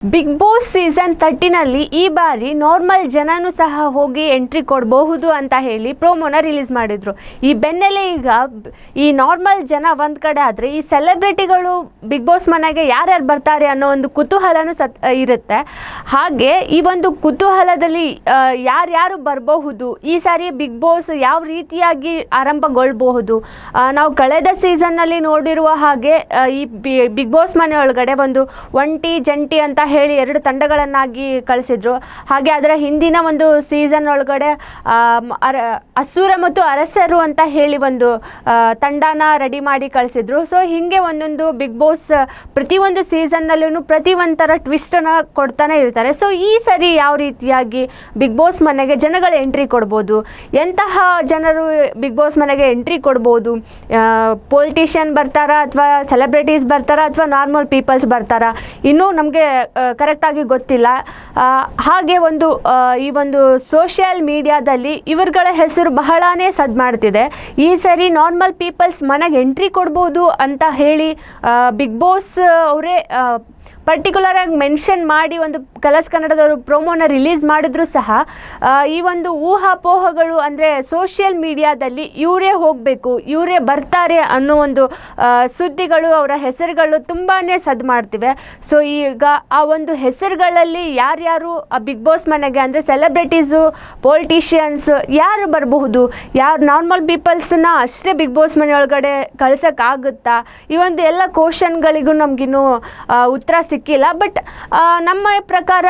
Big boss season 13ನಲ್ಲಿ ಈ ಬಾರಿ normal ಜನನೂ ಸಹ ಹೋಗಿ ಎಂಟ್ರಿ ಕೊಡಬಹುದು ಅಂತ ಹೇಳಿ ಪ್ರೋಮೋನ ರಿಲೀಸ್ ಮಾಡಿದ್ರು. ಈ ಬೆನ್ನಲ್ಲೇ ಈಗ ಈ ನಾರ್ಮಲ್ ಜನ ಒಂದ್ ಕಡೆ ಆದ್ರೆ ಈ ಸೆಲೆಬ್ರಿಟಿಗಳು ಬಿಗ್ ಬಾಸ್ ಮನೆಗೆ ಯಾರ್ಯಾರು ಬರ್ತಾರೆ ಅನ್ನೋ ಒಂದು ಕುತೂಹಲನೂ ಇರುತ್ತೆ. ಹಾಗೆ ಈ ಒಂದು ಕುತೂಹಲದಲ್ಲಿ ಯಾರ್ಯಾರು ಬರಬಹುದು, ಈ ಸಾರಿ ಬಿಗ್ ಬಾಸ್ ಯಾವ ರೀತಿಯಾಗಿ ಆರಂಭಗೊಳ್ಳಬಹುದು, ನಾವು ಕಳೆದ ಸೀಸನ್ನಲ್ಲಿ ನೋಡಿರುವ ಹಾಗೆ ಈ ಬಿಗ್ ಬಾಸ್ ಮನೆ ಒಳಗಡೆ ಒಂದು ಒಂಟಿ ಜಂಟಿ ಅಂತ ಹೇಳಿ 2 ತಂಡಗಳನ್ನಾಗಿ ಕಳಿಸಿದ್ರು. ಹಾಗೆ ಅದರ ಹಿಂದಿನ ಒಂದು ಸೀಸನ್ ಒಳಗಡೆ ಅಸುರ ಮತ್ತು ಅರಸರು ಅಂತ ಹೇಳಿ ಒಂದು ತಂಡನ ರೆಡಿ ಮಾಡಿ ಕಳಿಸಿದ್ರು. ಸೊ ಹಿಂಗೆ ಒಂದೊಂದು ಬಿಗ್ ಬಾಸ್ ಪ್ರತಿಯೊಂದು ಸೀಸನ್ನಲ್ಲೂ ಪ್ರತಿ ಒಂಥರ ಟ್ವಿಸ್ಟನ್ನು ಕೊಡ್ತಾನೆ ಇರ್ತಾರೆ. ಸೊ ಈ ಸರಿ ಯಾವ ರೀತಿಯಾಗಿ ಬಿಗ್ ಬಾಸ್ ಮನೆಗೆ ಜನಗಳು ಎಂಟ್ರಿ ಕೊಡ್ಬೋದು, ಎಂತಹ ಜನರು ಬಿಗ್ ಬಾಸ್ ಮನೆಗೆ ಎಂಟ್ರಿ ಕೊಡ್ಬೋದು, ಪೊಲಿಟಿಷಿಯನ್ ಬರ್ತಾರಾ ಅಥವಾ ಸೆಲೆಬ್ರಿಟೀಸ್ ಬರ್ತಾರಾ ಅಥವಾ ನಾರ್ಮಲ್ ಪೀಪಲ್ಸ್ ಬರ್ತಾರಾ, ಇನ್ನೂ ನಮಗೆ ಕರೆಕ್ಟಾಗಿ ಗೊತ್ತಿಲ್ಲ. ಹಾಗೆ ಈ ಒಂದು ಸೋಷಿಯಲ್ ಮೀಡಿಯಾದಲ್ಲಿ ಇವರುಗಳ ಹೆಸರು ಬಹಳಾನೇ ಸದ್ ಮಾಡ್ತಿದೆ. ಈ ಸರಿ ನಾರ್ಮಲ್ ಪೀಪಲ್ಸ್ ಮನೆಗೆ ಎಂಟ್ರಿ ಕೊಡ್ಬೋದು ಅಂತ ಹೇಳಿ ಬಿಗ್ ಬಾಸ್ ಅವರೇ ಪರ್ಟಿಕ್ಯುಲರ್ ಆಗಿ ಮೆನ್ಷನ್ ಮಾಡಿ ಒಂದು ಕಲರ್ಸ್ ಕನ್ನಡದವರು ಪ್ರೋಮೋನ ರಿಲೀಸ್ ಮಾಡಿದ್ರು ಸಹ ಈ ಒಂದು ಊಹಾಪೋಹಗಳು ಅಂದರೆ ಸೋಷಿಯಲ್ ಮೀಡಿಯಾದಲ್ಲಿ ಇವರೇ ಹೋಗಬೇಕು, ಇವರೇ ಬರ್ತಾರೆ ಅನ್ನೋ ಒಂದು ಸುದ್ದಿಗಳು, ಅವರ ಹೆಸರುಗಳು ತುಂಬಾ ಸದ್ದು ಮಾಡ್ತಿವೆ. ಸೊ ಈಗ ಆ ಒಂದು ಹೆಸರುಗಳಲ್ಲಿ ಯಾರ್ಯಾರು ಬಿಗ್ ಬಾಸ್ ಮನೆಗೆ ಅಂದರೆ ಸೆಲೆಬ್ರಿಟೀಸು, ಪೊಲಿಟಿಷಿಯನ್ಸ್ ಯಾರು ಬರಬಹುದು, ಯಾರು ನಾರ್ಮಲ್ ಪೀಪಲ್ಸ್ನ ಅಷ್ಟೇ ಬಿಗ್ ಬಾಸ್ ಮನೆಯೊಳಗಡೆ ಕಳ್ಸೋಕ್ಕಾಗುತ್ತಾ, ಈ ಒಂದು ಎಲ್ಲ ಕ್ವಶನ್ಗಳಿಗೂ ನಮಗಿನ್ನೂ ಉತ್ತರ ಸಿಕ್ಕಿಲ್ಲ. ಬಟ್ ನಮ್ಮ ಪ್ರಕಾರ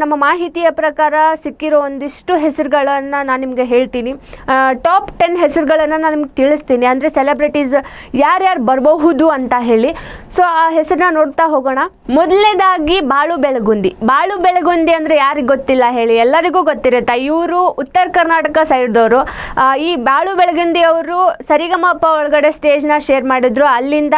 ನಮ್ಮ ಮಾಹಿತಿಯ ಪ್ರಕಾರ ಸಿಕ್ಕಿರೋ ಒಂದಿಷ್ಟು ಹೆಸರುಗಳನ್ನು ನಾನು ನಿಮಗೆ ಹೇಳ್ತೀನಿ. ಟಾಪ್ 10 ಹೆಸರುಗಳನ್ನು ನಾನು ನಿಮ್ಗೆ ತಿಳಿಸ್ತೀನಿ, ಅಂದರೆ ಸೆಲೆಬ್ರಿಟೀಸ್ ಯಾರ್ಯಾರು ಬರಬಹುದು ಅಂತ ಹೇಳಿ. ಸೊ ಆ ಹೆಸರನ್ನ ನೋಡ್ತಾ ಹೋಗೋಣ. ಮೊದಲನೇದಾಗಿ ಬಾಳು ಬೆಳಗುಂದಿ ಅಂದರೆ ಯಾರಿಗೆ ಗೊತ್ತಿಲ್ಲ ಹೇಳಿ, ಎಲ್ಲರಿಗೂ ಗೊತ್ತಿರುತ್ತೆ. ಇವರು ಉತ್ತರ ಕರ್ನಾಟಕ ಸೈಡ್ದವರು. ಈ ಬಾಳು ಬೆಳಗುಂದಿ ಅವರು ಸರಿಗಮಪ ಒಳಗಡೆ ಸ್ಟೇಜ್ನ ಶೇರ್ ಮಾಡಿದ್ರು. ಅಲ್ಲಿಂದ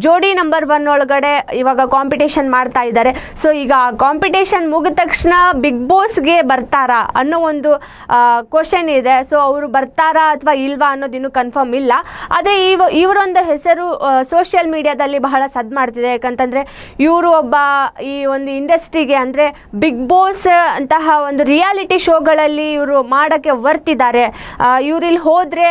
ಜೋಡಿ ನಂಬರ್ 1 ಒಳಗಡೆ ಇವಾಗ ಕಾಂಪಿಟೇಷನ್ ಮಾಡ್ತಾ ಇದ್ದಾರೆ. ಸೊ ಈಗ ಕಾಂಪಿಟೇಷನ್ ಮುಗಿದ ತಕ್ಷಣ ಬಿಗ್ ಬಾಸ್ಗೆ ಬರ್ತಾರಾ ಅನ್ನೋ ಒಂದು ಕ್ವಶನ್ ಇದೆ. ಸೊ ಅವರು ಬರ್ತಾರಾ ಅಥವಾ ಇಲ್ವಾ ಅನ್ನೋದು ಇನ್ನೂ ಕನ್ಫರ್ಮ್ ಇಲ್ಲ. ಆದರೆ ಇವರೊಂದು ಹೆಸರು ಸೋಷಿಯಲ್ ಮೀಡಿಯಾದಲ್ಲಿ ಬಹಳ ಸದ್ದು ಮಾಡ್ತಿದೆ. ಯಾಕಂತಂದರೆ ಇವರು ಈ ಒಂದು ಇಂಡಸ್ಟ್ರಿಗೆ ಅಂದರೆ ಬಿಗ್ ಬಾಸ್ ಅಂತಹ ಒಂದು ರಿಯಾಲಿಟಿ ಶೋಗಳಲ್ಲಿ ಇವರು ಮಾಡೋಕ್ಕೆ ವರ್ತಿದ್ದಾರೆ. ಇವರಿಲ್ಲಿ ಹೋದರೆ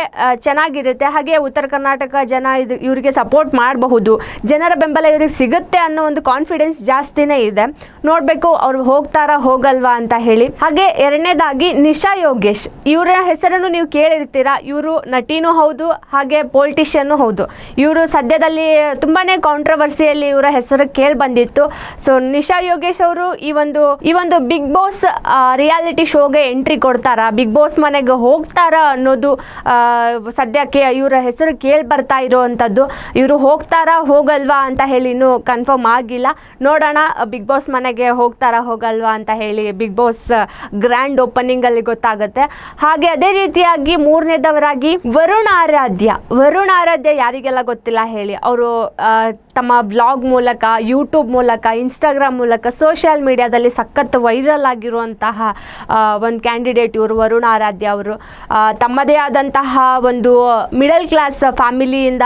ಚೆನ್ನಾಗಿರುತ್ತೆ. ಹಾಗೆ ಉತ್ತರ ಕರ್ನಾಟಕ ಜನ ಇವರಿಗೆ ಸಪೋರ್ಟ್ ಮಾಡಬಹುದು, ಜನರ ಬೆಂಬಲ ಇವ್ರಿಗೆ ಸಿಗುತ್ತೆ ಅನ್ನೋ ಒಂದು ಕಾನ್ಫಿಡೆನ್ಸ್ ಜಾಸ್ತಿನೇ ಇದೆ. ನೋಡಬೇಕು ಅವ್ರು ಹೋಗ್ತಾರಾ ಹೋಗಲ್ವಾ ಅಂತ ಹೇಳಿ. ಹಾಗೆ ಎರಡನೇದಾಗಿ ನಿಶಾ ಯೋಗೇಶ್, ಇವರ ಹೆಸರನ್ನು ನೀವು ಕೇಳಿರ್ತೀರಾ. ಇವರು ನಟಿನೂ ಹೌದು, ಹಾಗೆ ಪೊಲಿಟಿಷಿಯನ್ನು ಹೌದು. ಇವರು ಸದ್ಯದಲ್ಲಿ ತುಂಬಾನೇ ಕಾಂಟ್ರವರ್ಸಿಯಲ್ಲಿ ಇವರ ಹೆಸರು ಕೇಳಿ ಬಂದಿತ್ತು. ಸೊ ನಿಶಾ ಯೋಗೇಶ್ ಅವರು ಈ ಒಂದು ಬಿಗ್ ಬಾಸ್ ರಿಯಾಲಿಟಿ ಶೋಗೆ ಎಂಟ್ರಿ ಕೊಡ್ತಾರಾ, ಬಿಗ್ ಬಾಸ್ ಮನೆಗೆ ಹೋಗ್ತಾರಾ ಅನ್ನೋದು ಸದ್ಯಕ್ಕೆ ಇವರ ಹೆಸರು ಕೇಳಿ ಬರ್ತಾ ಇರೋವಂಥದ್ದು. ಇವರು ಹೋಗ್ತಾರಾ ಹೋಗಲ್ವಾ ಅಂತ ಹೇಳಿ ಇನ್ನೂ ಕನ್ಫರ್ಮ್ ಆಗಿಲ್ಲ. ನೋಡೋಣ ಬಿಗ್ ಬಾಸ್ ಮನೆಗೆ ಹೋಗ್ತಾರಾ ಹೋಗಲ್ವಾ ಅಂತ ಹೇಳಿ ಬಿಗ್ ಬಾಸ್ ಗ್ರ್ಯಾಂಡ್ ಓಪನಿಂಗ್ ಅಲ್ಲಿ ಗೊತ್ತಾಗುತ್ತೆ. ಹಾಗೆ ಅದೇ ರೀತಿಯಾಗಿ ಮೂರನೇದವರಾಗಿ ವರುಣ್ ಆರಾಧ್ಯ ಯಾರಿಗೆಲ್ಲ ಗೊತ್ತಿಲ್ಲ ಹೇಳಿ, ಅವರು ತಮ್ಮ ವ್ಲಾಗ್ ಮೂಲಕ, ಯೂಟ್ಯೂಬ್ ಮೂಲಕ, ಇನ್ಸ್ಟಾಗ್ರಾಮ್ ಮೂಲಕ, ಸೋಷಿಯಲ್ ಮೀಡಿಯಾದಲ್ಲಿ ಸಖತ್ ವೈರಲ್ ಆಗಿರುವಂತಹ ಒಂದು ಕ್ಯಾಂಡಿಡೇಟ್ ಇವರು ವರುಣ್ ಆರಾಧ್ಯ ಅವರು. ತಮ್ಮದೇ ಆದಂತಹ ಒಂದು ಮಿಡಲ್ ಕ್ಲಾಸ್ ಫ್ಯಾಮಿಲಿಯಿಂದ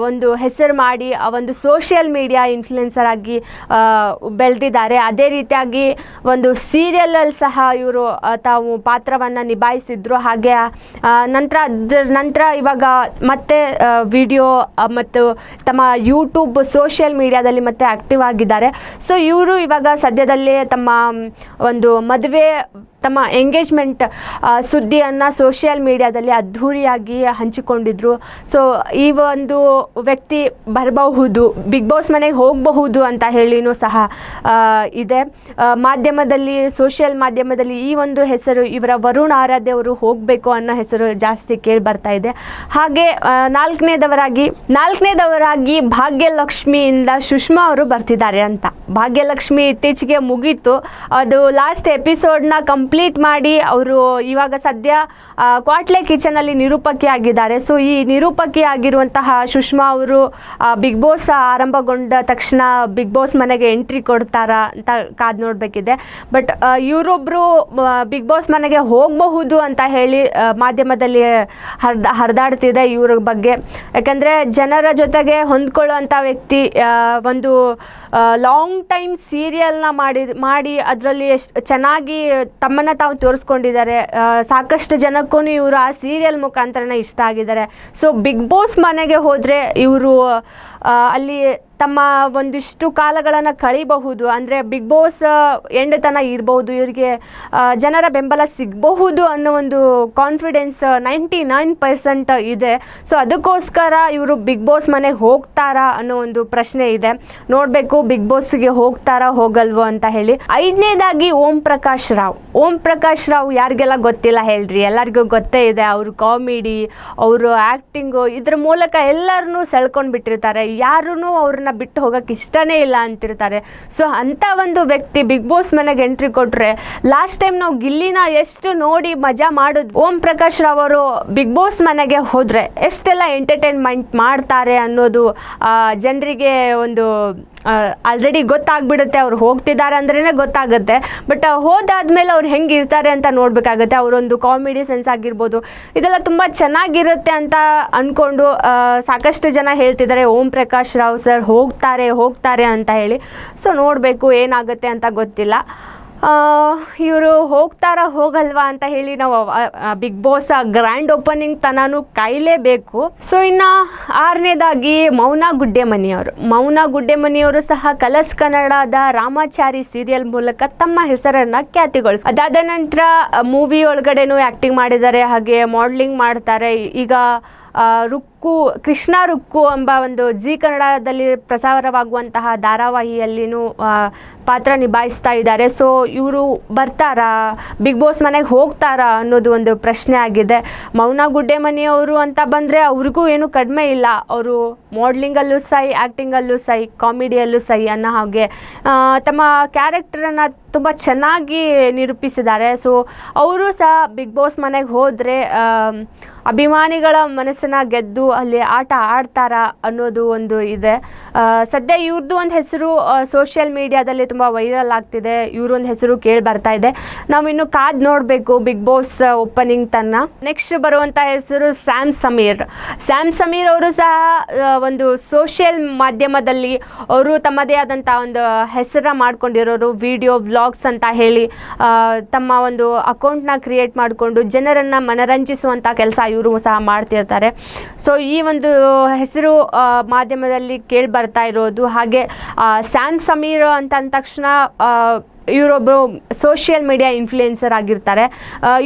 ಒಂದು ಹೆಸರು ಮಾಡಿ ಆ ಒಂದು ಸೋಷಿಯಲ್ ಮೀಡಿಯಾ ಇನ್ಫ್ಲುಯೆನ್ಸರ್ ಆಗಿ ಬೆಳೆದಿದ್ದಾರೆ. ಅದೇ ರೀತಿಯಾಗಿ ಒಂದು ಸೀರಿಯಲಲ್ಲಿ ಸಹ ಇವರು ತಾವು ಪಾತ್ರವನ್ನು ನಿಭಾಯಿಸಿದ್ರು. ಹಾಗೆ ನಂತರ ಇವಾಗ ಮತ್ತೆ ವಿಡಿಯೋ ಮತ್ತು ತಮ್ಮ ಯೂಟ್ಯೂಬ್ ಸೋಷಿಯಲ್ ಮೀಡಿಯಾದಲ್ಲಿ ಮತ್ತೆ ಆಕ್ಟಿವ್ ಆಗಿದ್ದಾರೆ. ಸೊ ಇವರು ಇವಾಗ ಸದ್ಯದಲ್ಲೇ ತಮ್ಮ ಒಂದು ಮದುವೆ, ತಮ್ಮ ಎಂಗೇಜ್ಮೆಂಟ್ ಸುದ್ದಿಯನ್ನು ಸೋಷಿಯಲ್ ಮೀಡಿಯಾದಲ್ಲಿ ಅದ್ಧೂರಿಯಾಗಿ ಹಂಚಿಕೊಂಡಿದ್ರು. ಸೊ ಈ ಒಂದು ವ್ಯಕ್ತಿ ಬರಬಹುದು, ಬಿಗ್ ಬಾಸ್ ಮನೆಗೆ ಹೋಗಬಹುದು ಅಂತ ಹೇಳಿನೂ ಸಹ ಇದೆ. ಮಾಧ್ಯಮದಲ್ಲಿ, ಸೋಷಿಯಲ್ ಮಾಧ್ಯಮದಲ್ಲಿ ಈ ಒಂದು ಹೆಸರು, ಇವರ ವರುಣ್ ಆರಾಧ್ಯ ಅವರು ಹೋಗಬೇಕು ಅನ್ನೋ ಹೆಸರು ಜಾಸ್ತಿ ಕೇಳಿ ಬರ್ತಾ ಇದೆ. ಹಾಗೆ ನಾಲ್ಕನೇದವರಾಗಿ ಭಾಗ್ಯಲಕ್ಷ್ಮಿಯಿಂದ ಸುಷ್ಮಾ ಅವರು ಬರ್ತಿದ್ದಾರೆ ಅಂತ. ಭಾಗ್ಯಲಕ್ಷ್ಮಿ ಇತ್ತೀಚೆಗೆ ಮುಗೀತು, ಅದು ಲಾಸ್ಟ್ ಎಪಿಸೋಡ್ನ ಕಂಪ್ಲೀಟ್ ಕಂಪ್ಲೀಟ್ ಮಾಡಿ ಅವರು ಇವಾಗ ಸದ್ಯ ಕ್ವಾಟ್ಲೆ ಕಿಚನಲ್ಲಿ ನಿರೂಪಕಿ ಆಗಿದ್ದಾರೆ. ಸೊ ಈ ನಿರೂಪಕಿ ಆಗಿರುವಂತಹ ಸುಷ್ಮಾ ಅವರು ಬಿಗ್ ಬಾಸ್ ಆರಂಭಗೊಂಡ ತಕ್ಷಣ ಬಿಗ್ ಬಾಸ್ ಮನೆಗೆ ಎಂಟ್ರಿ ಕೊಡ್ತಾರಾ ಅಂತ ಕಾದು ನೋಡಬೇಕಿದೆ. ಬಟ್ ಇವರೊಬ್ಬರು ಬಿಗ್ ಬಾಸ್ ಮನೆಗೆ ಹೋಗಬಹುದು ಅಂತ ಹೇಳಿ ಮಾಧ್ಯಮದಲ್ಲಿ ಹರಿದಾಡ್ತಿದೆ ಇವ್ರ ಬಗ್ಗೆ. ಯಾಕಂದರೆ ಜನರ ಜೊತೆಗೆ ಹೊಂದ್ಕೊಳ್ಳುವಂಥ ವ್ಯಕ್ತಿ, ಒಂದು ಲಾಂಗ್ ಟೈಮ್ ಸೀರಿಯಲ್ನ ಮಾಡಿ ಅದರಲ್ಲಿ ಎಷ್ಟು ಚೆನ್ನಾಗಿ ತಮ್ಮನ್ನು ತಾವು ತೋರಿಸ್ಕೊಂಡಿದ್ದಾರೆ. ಸಾಕಷ್ಟು ಜನಕ್ಕೂ ಇವರು ಆ ಸೀರಿಯಲ್ ಮುಖಾಂತರನೇ ಇಷ್ಟ ಆಗಿದ್ದಾರೆ. ಸೊ ಬಿಗ್ ಬಾಸ್ ಮನೆಗೆ ಹೋದರೆ ಇವರು ಅಲ್ಲಿ ತಮ್ಮ ಒಂದಿಷ್ಟು ಕಾಲಗಳನ್ನು ಕಳಿಬಹುದು. ಅಂದರೆ ಬಿಗ್ ಬಾಸ್ ಎಂಡ್ ಇರಬಹುದು, ಇವರಿಗೆ ಜನರ ಬೆಂಬಲ ಸಿಗಬಹುದು ಅನ್ನೋ ಒಂದು ಕಾನ್ಫಿಡೆನ್ಸ್ 99% ಇದೆ. ಸೊ ಅದಕ್ಕೋಸ್ಕರ ಇವರು ಬಿಗ್ ಬಾಸ್ ಮನೆಗೆ ಹೋಗ್ತಾರಾ ಅನ್ನೋ ಒಂದು ಪ್ರಶ್ನೆ ಇದೆ. ನೋಡಬೇಕು ಬಿಗ್ ಬಾಸ್ಗೆ ಹೋಗ್ತಾರಾ ಹೋಗಲ್ವೋ ಅಂತ ಹೇಳಿ. 5ನೇದಾಗಿ ಓಂ ಪ್ರಕಾಶ್ ರಾವ್ ಯಾರಿಗೆಲ್ಲ ಗೊತ್ತಿಲ್ಲ ಹೇಳ್ರಿ, ಎಲ್ಲರಿಗೂ ಗೊತ್ತೇ ಇದೆ. ಅವರು ಕಾಮಿಡಿ, ಅವರು ಆ್ಯಕ್ಟಿಂಗು, ಇದ್ರ ಮೂಲಕ ಎಲ್ಲರನ್ನೂ ಸೆಳ್ಕೊಂಡು ಬಿಟ್ಟಿರ್ತಾರೆ. ಯಾರೂ ಅವ್ರನ್ನ ಬಿಟ್ಟು ಹೋಗಕ್ಕೆ ಇಷ್ಟನೇ ಇಲ್ಲ ಅಂತಿರ್ತಾರೆ. ಸೊ ಅಂತ ಒಂದು ವ್ಯಕ್ತಿ ಬಿಗ್ ಬಾಸ್ ಮನೆಗೆ ಎಂಟ್ರಿ ಕೊಟ್ರೆ, ಲಾಸ್ಟ್ ಟೈಮ್ ನಾವು ಗಿಲ್ಲಿನ ಎಷ್ಟು ನೋಡಿ ಮಜಾ ಮಾಡೋದು, ಓಂ ಪ್ರಕಾಶ್ ರಾವ್ ಅವರು ಬಿಗ್ ಬಾಸ್ ಮನೆಗೆ ಹೋದ್ರೆ ಎಷ್ಟೆಲ್ಲ ಎಂಟರ್ಟೈನ್ಮೆಂಟ್ ಮಾಡ್ತಾರೆ ಅನ್ನೋದು ಜನರಿಗೆ ಒಂದು ಆಲ್ರೆಡಿ ಗೊತ್ತಾಗ್ಬಿಡುತ್ತೆ. ಅವ್ರು ಹೋಗ್ತಿದ್ದಾರೆ ಅಂದ್ರೇ ಗೊತ್ತಾಗುತ್ತೆ. ಬಟ್ ಹೋದಾದ್ಮೇಲೆ ಅವ್ರು ಹೆಂಗಿರ್ತಾರೆ ಅಂತ ನೋಡಬೇಕಾಗುತ್ತೆ. ಅವರೊಂದು ಕಾಮಿಡಿ ಸೆನ್ಸ್ ಆಗಿರ್ಬೋದು, ಇದೆಲ್ಲ ತುಂಬ ಚೆನ್ನಾಗಿರುತ್ತೆ ಅಂತ ಅಂದ್ಕೊಂಡು ಸಾಕಷ್ಟು ಜನ ಹೇಳ್ತಿದ್ದಾರೆ ಓಂ ಪ್ರಕಾಶ್ ರಾವ್ ಸರ್ ಹೋಗ್ತಾರೆ ಅಂತ ಹೇಳಿ. ಸೊ ನೋಡಬೇಕು ಏನಾಗುತ್ತೆ ಅಂತ ಗೊತ್ತಿಲ್ಲ. ಇವರು ಹೋಗ್ತಾರಾ ಹೋಗಲ್ವಾ ಅಂತ ಹೇಳಿ ನಾವು ಬಿಗ್ ಬಾಸ್ ಗ್ರ್ಯಾಂಡ್ ಓಪನಿಂಗ್ ತನೂ ಕಾಯಲೇಬೇಕು. ಸೊ ಇನ್ನು 6ನೇದಾಗಿ ಮೌನಾ ಗುಡ್ಡೆಮನಿಯವರು ಸಹ ಕಲರ್ಸ್ ಕನ್ನಡದ ರಾಮಾಚಾರಿ ಸೀರಿಯಲ್ ಮೂಲಕ ತಮ್ಮ ಹೆಸರನ್ನ ಖ್ಯಾತಿಗೊಳಿಸ, ಅದಾದ ನಂತರ ಮೂವಿ ಒಳಗಡೆನೂ ಆ್ಯಕ್ಟಿಂಗ್ ಮಾಡಿದ್ದಾರೆ, ಹಾಗೆ ಮಾಡಲಿಂಗ್ ಮಾಡ್ತಾರೆ. ಈಗ ಕೃಷ್ಣ ರುಕ್ಕು ಎಂಬ ಒಂದು ಜಿ ಕನ್ನಡದಲ್ಲಿ ಪ್ರಸಾರವಾಗುವಂತಹ ಧಾರಾವಾಹಿಯಲ್ಲಿನೂ ಪಾತ್ರ ನಿಭಾಯಿಸ್ತಾ ಇದ್ದಾರೆ. ಸೊ ಇವರು ಬರ್ತಾರಾ, ಬಿಗ್ ಬಾಸ್ ಮನೆಗೆ ಹೋಗ್ತಾರಾ ಅನ್ನೋದು ಒಂದು ಪ್ರಶ್ನೆ ಆಗಿದೆ. ಮೌನಾ ಗುಡ್ಡೆಮನಿಯವರು ಅಂತ ಬಂದರೆ ಅವ್ರಿಗೂ ಏನು ಕಡಿಮೆ ಇಲ್ಲ. ಅವರು ಮಾಡಲಿಂಗಲ್ಲೂ ಸೈ, ಆ್ಯಕ್ಟಿಂಗಲ್ಲೂ ಸೈ, ಕಾಮಿಡಿಯಲ್ಲೂ ಸೈ ಅನ್ನೋ ಹಾಗೆ ತಮ್ಮ ಕ್ಯಾರೆಕ್ಟರನ್ನು ತುಂಬ ಚೆನ್ನಾಗಿ ನಿರೂಪಿಸಿದ್ದಾರೆ. ಸೊ ಅವರು ಸಹ ಬಿಗ್ ಬಾಸ್ ಮನೆಗೆ ಹೋದರೆ ಅಭಿಮಾನಿಗಳ ಮನಸ್ಸನ್ನು ಗೆದ್ದು ಅಲ್ಲಿ ಆಟ ಆಡ್ತಾರಾ ಅನ್ನೋದು ಒಂದು ಇದೆ. ಸದ್ಯ ಇವ್ರದ್ದು ಒಂದು ಹೆಸರು ಸೋಷಿಯಲ್ ಮೀಡಿಯಾದಲ್ಲಿ ತುಂಬ ವೈರಲ್ ಆಗ್ತಿದೆ. ಇವ್ರೊಂದು ಹೆಸರು ಕೇಳಿ ಬರ್ತಾ ಇದೆ. ನಾವಿನ್ನು ಕಾದು ನೋಡಬೇಕು ಬಿಗ್ ಬಾಸ್ ಓಪನಿಂಗ್ ತನಕ. ನೆಕ್ಸ್ಟ್ ಬರುವಂಥ ಹೆಸರು ಸ್ಯಾಮ್ ಸಮೀರ್ ಅವರು ಸಹ ಒಂದು ಸೋಷಿಯಲ್ ಮಾಧ್ಯಮದಲ್ಲಿ ಅವರು ತಮ್ಮದೇ ಆದಂಥ ಒಂದು ಹೆಸರನ್ನ ಮಾಡ್ಕೊಂಡಿರೋರು. ವಿಡಿಯೋ ವ್ಲಾಗ್ಸ್ ಅಂತ ಹೇಳಿ ತಮ್ಮ ಒಂದು ಅಕೌಂಟ್ನ ಕ್ರಿಯೇಟ್ ಮಾಡಿಕೊಂಡು ಜನರನ್ನು ಮನರಂಜಿಸುವಂಥ ಕೆಲಸ ಇವರು ಸಹ ಮಾಡ್ತಿರ್ತಾರೆ. ಸೊ ಈ ಒಂದು ಹೆಸರು ಮಾಧ್ಯಮದಲ್ಲಿ ಕೇಳಿ ಬರ್ತಾ ಇರೋದು. ಹಾಗೆ ಸ್ಯಾಮ್ ಸಮೀರ್ ಅಂತ ಅಂದ ತಕ್ಷಣ ಇವರೊಬ್ಬರು ಸೋಷಿಯಲ್ ಮೀಡಿಯಾ ಇನ್ಫ್ಲೂಯೆನ್ಸರ್ ಆಗಿರ್ತಾರೆ.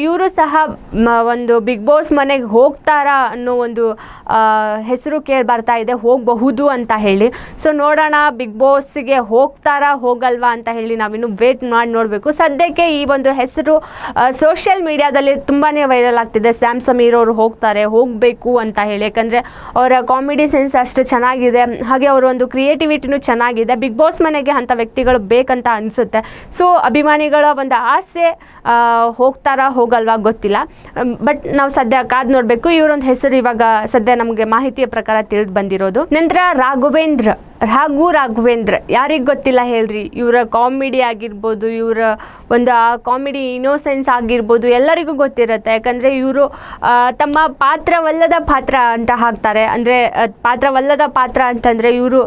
ಇವರು ಸಹ ಒಂದು ಬಿಗ್ ಬಾಸ್ ಮನೆಗೆ ಹೋಗ್ತಾರಾ ಅನ್ನೋ ಒಂದು ಹೆಸರು ಕೇಳಿ ಬರ್ತಾ ಇದೆ, ಹೋಗಬಹುದು ಅಂತ ಹೇಳಿ. ಸೊ ನೋಡೋಣ ಬಿಗ್ ಬಾಸ್ಗೆ ಹೋಗ್ತಾರಾ ಹೋಗಲ್ವಾ ಅಂತ ಹೇಳಿ ನಾವಿನ್ನು ವೇಟ್ ಮಾಡಿ ನೋಡಬೇಕು. ಸದ್ಯಕ್ಕೆ ಈ ಒಂದು ಹೆಸರು ಸೋಷಿಯಲ್ ಮೀಡಿಯಾದಲ್ಲಿ ತುಂಬಾ ವೈರಲ್ ಆಗ್ತಿದೆ. ಸ್ಯಾಮ್ ಸಮೀರ್ ಅವರು ಹೋಗಬೇಕು ಅಂತ ಹೇಳಿ. ಯಾಕಂದರೆ ಅವರ ಕಾಮಿಡಿ ಸೆನ್ಸ್ ಅಷ್ಟು ಚೆನ್ನಾಗಿದೆ, ಹಾಗೆ ಅವರ ಒಂದು ಕ್ರಿಯೇಟಿವಿಟಿನೂ ಚೆನ್ನಾಗಿದೆ. ಬಿಗ್ ಬಾಸ್ ಮನೆಗೆ ಅಂಥ ವ್ಯಕ್ತಿಗಳು ಬೇಕಂತ ಅನಿಸುತ್ತೆ. ಸೊ ಅಭಿಮಾನಿಗಳ ಒಂದು ಆಸೆ, ಹೋಗ್ತಾರಾ ಹೋಗಲ್ವಾ ಗೊತ್ತಿಲ್ಲ. ಬಟ್ ನಾವು ಸದ್ಯ ಕಾದು ನೋಡಬೇಕು. ಇವರೊಂದು ಹೆಸರು ಇವಾಗ ಸದ್ಯ ನಮಗೆ ಮಾಹಿತಿಯ ಪ್ರಕಾರ ತಿಳಿದು ಬಂದಿರೋದು. ನಂತರ ರಾಘವೇಂದ್ರ ಯಾರಿಗೆ ಗೊತ್ತಿಲ್ಲ ಹೇಳ್ರಿ. ಇವರ ಕಾಮಿಡಿ ಆಗಿರ್ಬೋದು, ಇವರ ಒಂದು ಕಾಮಿಡಿ ಇನ್ನೋಸೆನ್ಸ್ ಆಗಿರ್ಬೋದು, ಎಲ್ಲರಿಗೂ ಗೊತ್ತಿರುತ್ತೆ. ಯಾಕಂದರೆ ಇವರು ತಮ್ಮ ಪಾತ್ರವಲ್ಲದ ಪಾತ್ರ ಅಂತ ಹಾಕ್ತಾರೆ. ಅಂದರೆ ಪಾತ್ರವಲ್ಲದ ಪಾತ್ರ ಅಂತಂದರೆ ಇವರು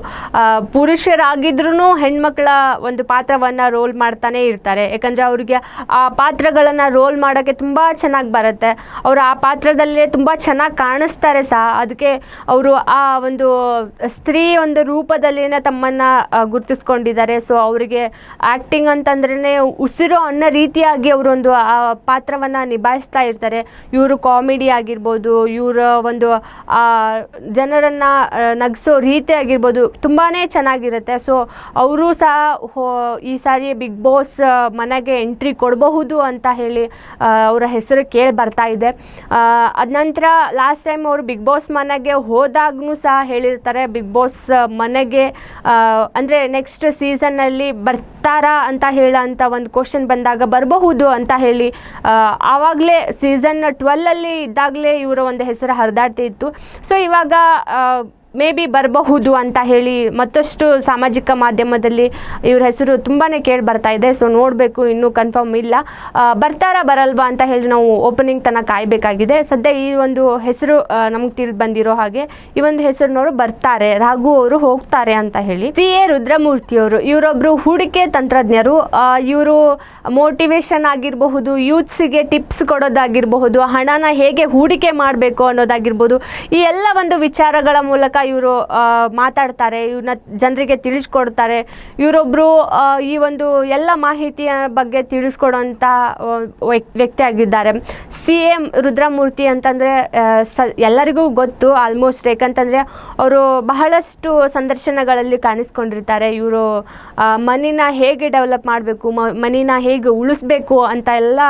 ಪುರುಷರಾಗಿದ್ರೂ ಹೆಣ್ಮಕ್ಳ ಒಂದು ಪಾತ್ರವನ್ನು ರೋಲ್ ಮಾಡ್ತಾನೆ ಇರ್ತಾರೆ. ಯಾಕಂದರೆ ಅವ್ರಿಗೆ ಆ ಪಾತ್ರಗಳನ್ನು ರೋಲ್ ಮಾಡೋಕ್ಕೆ ತುಂಬ ಚೆನ್ನಾಗಿ ಬರುತ್ತೆ. ಅವರು ಆ ಪಾತ್ರದಲ್ಲೇ ತುಂಬ ಚೆನ್ನಾಗಿ ಕಾಣಿಸ್ತಾರೆ ಸಹ. ಅದಕ್ಕೆ ಅವರು ಆ ಒಂದು ಸ್ತ್ರೀ ಒಂದು ರೂಪದಲ್ಲಿನೇ ತಮ್ಮನ್ನು ಗುರುತಿಸ್ಕೊಂಡಿದ್ದಾರೆ. ಸೊ ಅವರಿಗೆ ಆ್ಯಕ್ಟಿಂಗ್ ಅಂತಂದ್ರೇ ಉಸಿರು ಅನ್ನೋ ರೀತಿಯಾಗಿ ಅವರೊಂದು ಆ ಪಾತ್ರವನ್ನು ನಿಭಾಯಿಸ್ತಾ ಇರ್ತಾರೆ. ಇವರು ಕಾಮಿಡಿ ಆಗಿರ್ಬೋದು, ಇವರ ಒಂದು ಜನರನ್ನು ನಗಿಸೋ ರೀತಿ ಆಗಿರ್ಬೋದು ತುಂಬಾ ಚೆನ್ನಾಗಿರುತ್ತೆ. ಸೊ ಅವರು ಸಹ ಈ ಸಾರಿ ಬಿಗ್ ಬಾಸ್ ಮನೆಗೆ ಎಂಟ್ರಿ ಕೊಡಬಹುದು ಅಂತ ಹೇಳಿ ಅವರ ಹೆಸರು ಕೇಳಿ ಬರ್ತಾ ಇದೆ. ಅದ ನಂತರ ಲಾಸ್ಟ್ ಟೈಮ್ ಅವರು ಬಿಗ್ ಬಾಸ್ ಮನೆಗೆ ಹೋದಾಗೂ ಸಹ ಹೇಳಿರ್ತಾರೆ ಬಿಗ್ ಬಾಸ್ ಮನೆಗೆ ನಮಗೆ ಅಂದರೆ ನೆಕ್ಸ್ಟ್ ಸೀಸನ್ನಲ್ಲಿ ಬರ್ತಾರಾ ಅಂತ ಹೇಳೋಂಥ ಒಂದು ಕ್ವಶನ್ ಬಂದಾಗ ಬರಬಹುದು ಅಂತ ಹೇಳಿ ಆವಾಗಲೇ ಸೀಸನ್ 12 ಇದ್ದಾಗಲೇ ಇವರ ಒಂದು ಹೆಸರು ಹರಿದಾಡ್ತಿತ್ತು. ಸೊ ಇವಾಗ ಮೇ ಬಿ ಬರಬಹುದು ಅಂತ ಹೇಳಿ ಮತ್ತಷ್ಟು ಸಾಮಾಜಿಕ ಮಾಧ್ಯಮದಲ್ಲಿ ಇವ್ರ ಹೆಸರು ತುಂಬಾ ಕೇಳಿ ಬರ್ತಾ ಇದೆ. ಸೊ ನೋಡಬೇಕು, ಇನ್ನೂ ಕನ್ಫರ್ಮ್ ಇಲ್ಲ. ಬರ್ತಾರಾ ಬರಲ್ವಾ ಅಂತ ಹೇಳಿ ನಾವು ಓಪನಿಂಗ್ ತನಕ ಕಾಯಬೇಕಾಗಿದೆ. ಸದ್ಯ ಈ ಒಂದು ಹೆಸರು ನಮ್ಗೆ ತಿಳಿದು ಬಂದಿರೋ ಹಾಗೆ ಈ ಒಂದು ಹೆಸರಿನವರು ಬರ್ತಾರೆ, ರಾಘು ಅವರು ಹೋಗ್ತಾರೆ ಅಂತ ಹೇಳಿ. CA ರುದ್ರಮೂರ್ತಿ ಅವರು, ಇವರೊಬ್ಬರು ಹೂಡಿಕೆ ತಂತ್ರಜ್ಞರು. ಇವರು ಮೋಟಿವೇಶನ್ ಆಗಿರಬಹುದು, ಯೂತ್ಸ್ಗೆ ಟಿಪ್ಸ್ ಕೊಡೋದಾಗಿರಬಹುದು, ಹಣನ ಹೇಗೆ ಹೂಡಿಕೆ ಮಾಡಬೇಕು ಅನ್ನೋದಾಗಿರ್ಬೋದು, ಈ ಎಲ್ಲ ಒಂದು ವಿಚಾರಗಳ ಮೂಲಕ ಇವರು ಮಾತಾಡ್ತಾರೆ, ಇವ್ರನ್ನ ಜನರಿಗೆ ತಿಳಿಸ್ಕೊಡ್ತಾರೆ. ಇವರೊಬ್ಬರು ಈ ಒಂದು ಎಲ್ಲ ಮಾಹಿತಿಯ ಬಗ್ಗೆ ತಿಳಿಸ್ಕೊಡುವಂಥ ವ್ಯಕ್ತಿ ಆಗಿದ್ದಾರೆ. CA ರುದ್ರಮೂರ್ತಿ ಅಂತಂದರೆ ಎಲ್ಲರಿಗೂ ಗೊತ್ತು ಆಲ್ಮೋಸ್ಟ್, ಯಾಕಂತಂದರೆ ಅವರು ಬಹಳಷ್ಟು ಸಂದರ್ಶನಗಳಲ್ಲಿ ಕಾಣಿಸ್ಕೊಂಡಿರ್ತಾರೆ. ಇವರು ಮನಿನ ಹೇಗೆ ಡೆವಲಪ್ ಮಾಡಬೇಕು, ಮನಿನ ಹೇಗೆ ಉಳಿಸ್ಬೇಕು ಅಂತ ಎಲ್ಲ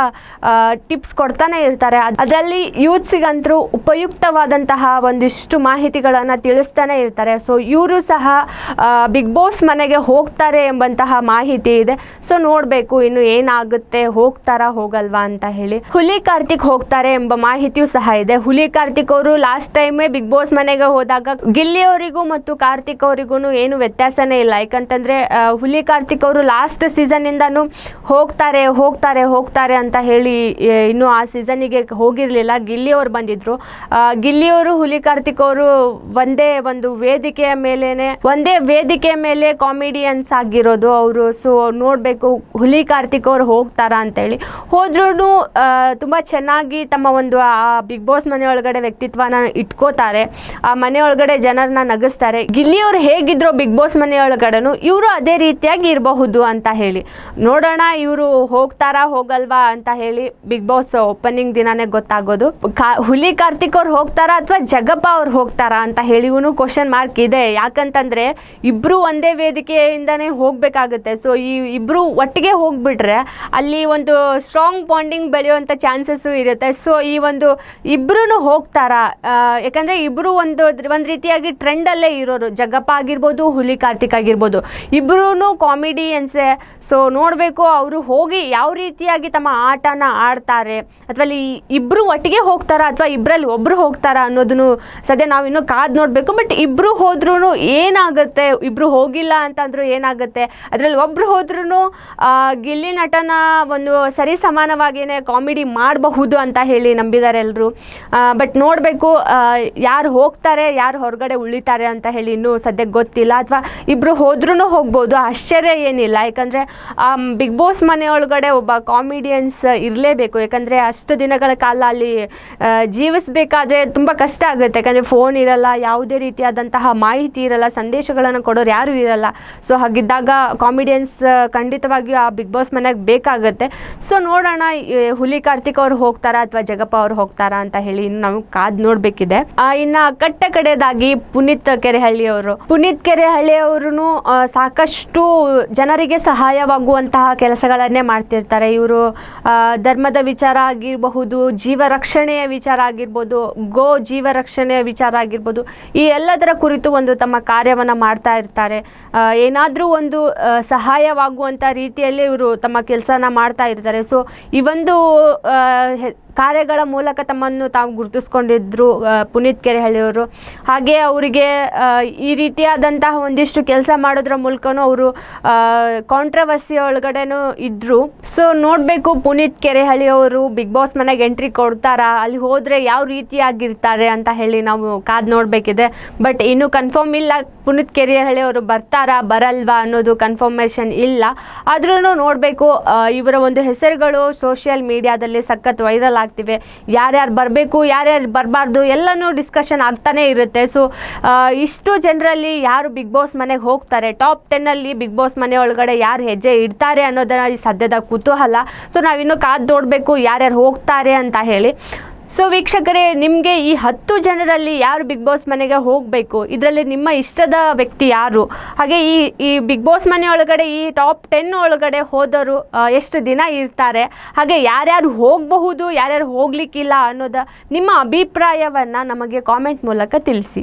ಟಿಪ್ಸ್ ಕೊಡ್ತಾನೆ ಇರ್ತಾರೆ. ಅದರಲ್ಲಿ ಯೂತ್ಸಿಗಂತರೂ ಉಪಯುಕ್ತವಾದಂತಹ ಒಂದಿಷ್ಟು ಮಾಹಿತಿಗಳನ್ನು ತಿಳಿಸ್ತಾನೆ ಇರ್ತಾರೆ. ಸೊ ಇವರು ಸಹ ಬಿಗ್ ಬಾಸ್ ಮನೆಗೆ ಹೋಗ್ತಾರೆ ಎಂಬಂತಹ ಮಾಹಿತಿ ಇದೆ. ಸೊ ನೋಡಬೇಕು ಇನ್ನು ಏನಾಗುತ್ತೆ, ಹೋಗ್ತಾರಾ ಹೋಗಲ್ವಾ ಅಂತ ಹೇಳಿ. ಹುಲಿ ಕಾರ್ತಿಕ್ ಹೋಗ್ತಾರೆ ಎಂಬ ಮಾಹಿತಿಯೂ ಸಹ ಇದೆ. ಹುಲಿ ಕಾರ್ತಿಕ್ ಅವರು ಲಾಸ್ಟ್ ಟೈಮೇ ಬಿಗ್ ಬಾಸ್ ಮನೆಗೆ ಹೋದಾಗ ಗಿಲ್ಲಿ ಅವರಿಗೂ ಮತ್ತು ಕಾರ್ತಿಕ್ ಅವರಿಗೂ ಏನು ವ್ಯತ್ಯಾಸನೇ ಇಲ್ಲ. ಯಾಕಂತಂದ್ರೆ ಹುಲಿ ಕಾರ್ತಿಕ್ ಅವರು ಲಾಸ್ಟ್ ಸೀಸನ್ ಇಂದಾನು ಹೋಗ್ತಾರೆ ಹೋಗ್ತಾರೆ ಹೋಗ್ತಾರೆ ಅಂತ ಹೇಳಿ ಇನ್ನು ಆ ಸೀಸನ್ನಿಗೆ ಹೋಗಿರ್ಲಿಲ್ಲ. ಗಿಲ್ಲಿ ಅವರು ಬಂದಿದ್ರು. ಗಿಲ್ಲಿ ಅವರು ಹುಲಿ ಕಾರ್ತಿಕ್ ಅವರು ಒಂದೇ ವೇದಿಕೆ ಮೇಲೆ ಕಾಮಿಡಿಯನ್ಸ್ ಆಗಿರೋದು ಅವರು. ಸೊ ನೋಡ್ಬೇಕು ಹುಲಿ ಕಾರ್ತಿಕ್ ಅವರು ಹೋಗ್ತಾರಾ ಅಂತ ಹೇಳಿ. ಹೋದ್ರೂ ತುಂಬಾ ಚೆನ್ನಾಗಿ ತಮ್ಮ ಒಂದು ಆ ಬಿಗ್ ಬಾಸ್ ಮನೆ ಒಳಗಡೆ ವ್ಯಕ್ತಿತ್ವನ ಇಟ್ಕೋತಾರೆ, ಆ ಮನೆ ಒಳಗಡೆ ಜನರನ್ನ ನಗಿಸ್ತಾರೆ. ಗಿಲ್ಲಿ ಅವರು ಹೇಗಿದ್ರು ಬಿಗ್ ಬಾಸ್ ಮನೆ ಒಳಗಡೆನು ಇವರು ಅದೇ ರೀತಿಯಾಗಿ ಇರಬಹುದು ಅಂತ ಹೇಳಿ. ನೋಡೋಣ ಇವರು ಹೋಗ್ತಾರಾ ಹೋಗಲ್ವಾ ಅಂತ ಹೇಳಿ ಬಿಗ್ ಬಾಸ್ ಓಪನಿಂಗ್ ದಿನಾನೇ ಗೊತ್ತಾಗೋದು. ಹುಲಿ ಕಾರ್ತಿಕ್ ಅವ್ರು ಹೋಗ್ತಾರಾ ಅಥವಾ ಜಗಪ್ಪ ಅವ್ರು ಹೋಗ್ತಾರಾ ಅಂತ ಹೇಳಿ ಕ್ವಶನ್ ಮಾರ್ಕ್ ಇದೆ. ಯಾಕಂತಂದ್ರೆ ಇಬ್ರು ಒಂದೇ ವೇದಿಕೆಯಿಂದಾನೇ ಹೋಗ್ಬೇಕಾಗುತ್ತೆ. ಸೊ ಈ ಇಬ್ರು ಒಟ್ಟಿಗೆ ಹೋಗ್ಬಿಟ್ರೆ ಅಲ್ಲಿ ಒಂದು ಸ್ಟ್ರಾಂಗ್ ಬಾಂಡಿಂಗ್ ಬೆಳೆಯುವಂತ ಚಾನ್ಸಸ್ ಇರುತ್ತೆ. ಸೊ ಈ ಒಂದು ಇಬ್ರು ಹೋಗ್ತಾರಾ, ಯಾಕಂದ್ರೆ ಇಬ್ರು ಒಂದು ರೀತಿಯಾಗಿ ಟ್ರೆಂಡ್ ಅಲ್ಲೇ ಇರೋರು. ಜಗಪ್ಪ ಆಗಿರ್ಬೋದು, ಹುಲಿ ಕಾರ್ತಿಕ್ ಆಗಿರ್ಬೋದು, ಇಬ್ರು ಕಾಮಿಡಿಯನ್ಸೇ. ಸೊ ನೋಡ್ಬೇಕು ಅವರು ಹೋಗಿ ಯಾವ ರೀತಿಯಾಗಿ ತಮ್ಮ ಆಟನ ಆಡ್ತಾರೆ, ಅಥವಾ ಅಲ್ಲಿ ಇಬ್ರು ಒಟ್ಟಿಗೆ ಹೋಗ್ತಾರಾ ಅಥವಾ ಇಬ್ರಲ್ಲಿ ಒಬ್ರು ಹೋಗ್ತಾರಾ ಅನ್ನೋದನ್ನು ಸದ್ಯ ನಾವು ಇನ್ನೂ ಕಾದ್ ನೋಡ್ಬೇಕು. ಬಟ್ ಇಬ್ರು ಹೋದ್ರೂ ಏನಾಗುತ್ತೆ, ಇಬ್ರು ಹೋಗಿಲ್ಲ ಅಂತಂದ್ರೂ ಏನಾಗುತ್ತೆ, ಅದ್ರಲ್ಲಿ ಒಬ್ರು ಹೋದ್ರೂ ಗಿಲ್ಲಿ ನಟನ ಒಂದು ಸರಿ ಸಮಾನವಾಗಿಯೇ ಕಾಮಿಡಿ ಮಾಡಬಹುದು ಅಂತ ಹೇಳಿ ನಂಬಿದ್ದಾರೆ ಎಲ್ಲರೂ. ಬಟ್ ನೋಡಬೇಕು ಯಾರು ಹೋಗ್ತಾರೆ ಯಾರು ಹೊರಗಡೆ ಉಳಿತಾರೆ ಅಂತ ಹೇಳಿ ಇನ್ನೂ ಸದ್ಯಕ್ಕೆ ಗೊತ್ತಿಲ್ಲ. ಅಥವಾ ಇಬ್ರು ಹೋದ್ರೂ ಹೋಗ್ಬೋದು, ಆಶ್ಚರ್ಯ ಏನಿಲ್ಲ. ಯಾಕಂದ್ರೆ ಬಿಗ್ ಬಾಸ್ ಮನೆ ಒಳಗಡೆ ಒಬ್ಬ ಕಾಮಿಡಿಯನ್ಸ್ ಇರಲೇಬೇಕು. ಯಾಕಂದ್ರೆ ಅಷ್ಟು ದಿನಗಳ ಕಾಲ ಅಲ್ಲಿ ಜೀವಿಸಬೇಕಾದ್ರೆ ತುಂಬಾ ಕಷ್ಟ ಆಗುತ್ತೆ. ಯಾಕಂದ್ರೆ ಫೋನ್ ಇರಲ್ಲ, ಯಾವುದೇ ರೀತಿಯಾದಂತಹ ಮಾಹಿತಿ ಇರಲ್ಲ, ಸಂದೇಶಗಳನ್ನು ಕೊಡೋರು ಯಾರು ಇರಲ್ಲ. ಸೊ ಹಾಗಿದ್ದಾಗ ಕಾಮಿಡಿಯನ್ಸ್ ಖಂಡಿತವಾಗಿಯೂ ಆ ಬಿಗ್ ಬಾಸ್ ಮನೆಗೆ ಬೇಕಾಗುತ್ತೆ. ಸೊ ನೋಡೋಣ ಹುಲಿ ಕಾರ್ತಿಕ್ ಅವರು ಹೋಗ್ತಾರಾ ಅಥವಾ ಜಗಪ್ಪ ಅವರು ಹೋಗ್ತಾರಾ ಅಂತ ಹೇಳಿ ಇನ್ನು ನಾವು ಕಾದ್ ನೋಡ್ಬೇಕಿದೆ. ಇನ್ನ ಕಟ್ಟ ಕಡೆದಾಗಿ ಪುನೀತ್ ಕೆರೆಹಳ್ಳಿ ಅವರು ಸಾಕಷ್ಟು ಜನರಿಗೆ ಸಹಾಯವಾಗುವಂತಹ ಕೆಲಸಗಳನ್ನೇ ಮಾಡ್ತಿರ್ತಾರೆ. ಇವರು ಧರ್ಮದ ವಿಚಾರ ಆಗಿರಬಹುದು, ಜೀವ ರಕ್ಷಣೆಯ ವಿಚಾರ ಆಗಿರ್ಬೋದು, ಗೋ ಜೀವ ರಕ್ಷಣೆಯ ವಿಚಾರ ಆಗಿರ್ಬೋದು, ಈ ಎಲ್ಲದರ ಕುರಿತು ಒಂದು ತಮ್ಮ ಕಾರ್ಯವನ್ನ ಮಾಡ್ತಾ ಇರ್ತಾರೆ. ಏನಾದ್ರೂ ಒಂದು ಸಹಾಯವಾಗುವಂತ ರೀತಿಯಲ್ಲಿ ಇವರು ತಮ್ಮ ಕೆಲಸನ ಮಾಡ್ತಾ ಇರ್ತಾರೆ. ಸೊ ಈ ಒಂದು ಕಾರ್ಯಗಳ ಮೂಲಕ ತಮ್ಮನ್ನು ತಾವು ಗುರುತಿಸ್ಕೊಂಡಿದ್ರು ಪುನೀತ್ ಕೆರೆಹಳ್ಳಿಯವರು. ಹಾಗೆ ಅವರಿಗೆ ಈ ರೀತಿಯಾದಂತಹ ಒಂದಿಷ್ಟು ಕೆಲಸ ಮಾಡೋದ್ರ ಮೂಲಕನೂ ಅವರು ಕಾಂಟ್ರವರ್ಸಿ ಒಳಗಡೆನೂ ಇದ್ರು. ಸೊ ನೋಡಬೇಕು ಪುನೀತ್ ಕೆರೆಹಳ್ಳಿ ಅವರು ಬಿಗ್ ಬಾಸ್ ಮನೆಗೆ ಎಂಟ್ರಿ ಕೊಡ್ತಾರಾ, ಅಲ್ಲಿ ಹೋದ್ರೆ ಯಾವ ರೀತಿಯಾಗಿರ್ತಾರೆ ಅಂತ ಹೇಳಿ ನಾವು ಕಾದ್ ನೋಡಬೇಕಿದೆ. ಬಟ್ ಇನ್ನು ಕನ್ಫರ್ಮ್ ಇಲ್ಲ ಪುನೀತ್ ಕೆರೆಹಳ್ಳಿ ಅವರು ಬರ್ತಾರಾ ಬರಲ್ವಾ ಅನ್ನೋದು ಕನ್ಫರ್ಮೇಷನ್ ಇಲ್ಲ. ಆದ್ರೂ ನೋಡಬೇಕು. ಇವರ ಒಂದು ಹೆಸರುಗಳು ಸೋಷಿಯಲ್ ಮೀಡಿಯಾದಲ್ಲಿ ಸಖತ್ ವೈರಲ್ ಆಗ್ತಿವೆ. ಯಾರ್ಯಾರು ಬರಬೇಕು ಯಾರ್ಯಾರು ಬರಬಾರ್ದು ಎಲ್ಲನೂ ಡಿಸ್ಕಷನ್ ಆಗ್ತಾನೆ ಇರುತ್ತೆ. ಸೊ ಇಷ್ಟು ಜನರಲ್ಲಿ ಯಾರು ಬಿಗ್ ಬಾಸ್ ಮನೆಗೆ ಹೋಗ್ತಾರೆ, ಟಾಪ್ 10 ಬಿಗ್ ಬಾಸ್ ಮನೆ ಒಳಗಡೆ ಯಾರು ಹೆಜ್ಜೆ ಇಡ್ತಾರೆ ಅನ್ನೋದನ್ನ ಈ ಸದ್ಯದ ಕುತೂಹಲ. ಸೊ ನಾವಿನ್ನೂ ಕಾದ್ ನೋಡಬೇಕು ಯಾರ್ಯಾರು ಹೋಗ್ತಾರೆ ಅಂತ ಹೇಳಿ. ಸೊ ವೀಕ್ಷಕರೇ, ನಿಮಗೆ ಈ 10 ಜನರಲ್ಲಿ ಯಾರು ಬಿಗ್ ಬಾಸ್ ಮನೆಗೆ ಹೋಗಬೇಕು, ಇದರಲ್ಲಿ ನಿಮ್ಮ ಇಷ್ಟದ ವ್ಯಕ್ತಿ ಯಾರು, ಹಾಗೆ ಈ ಬಿಗ್ ಬಾಸ್ ಮನೆ ಒಳಗಡೆ ಈ ಟಾಪ್ 10 ಒಳಗಡೆ ಹೋದವರು ಎಷ್ಟು ದಿನ ಇರ್ತಾರೆ, ಹಾಗೆ ಯಾರ್ಯಾರು ಹೋಗಬಹುದು ಯಾರ್ಯಾರು ಹೋಗ್ಲಿಕ್ಕಿಲ್ಲ ಅನ್ನೋದ ನಿಮ್ಮ ಅಭಿಪ್ರಾಯವನ್ನು ನಮಗೆ ಕಾಮೆಂಟ್ ಮೂಲಕ ತಿಳಿಸಿ.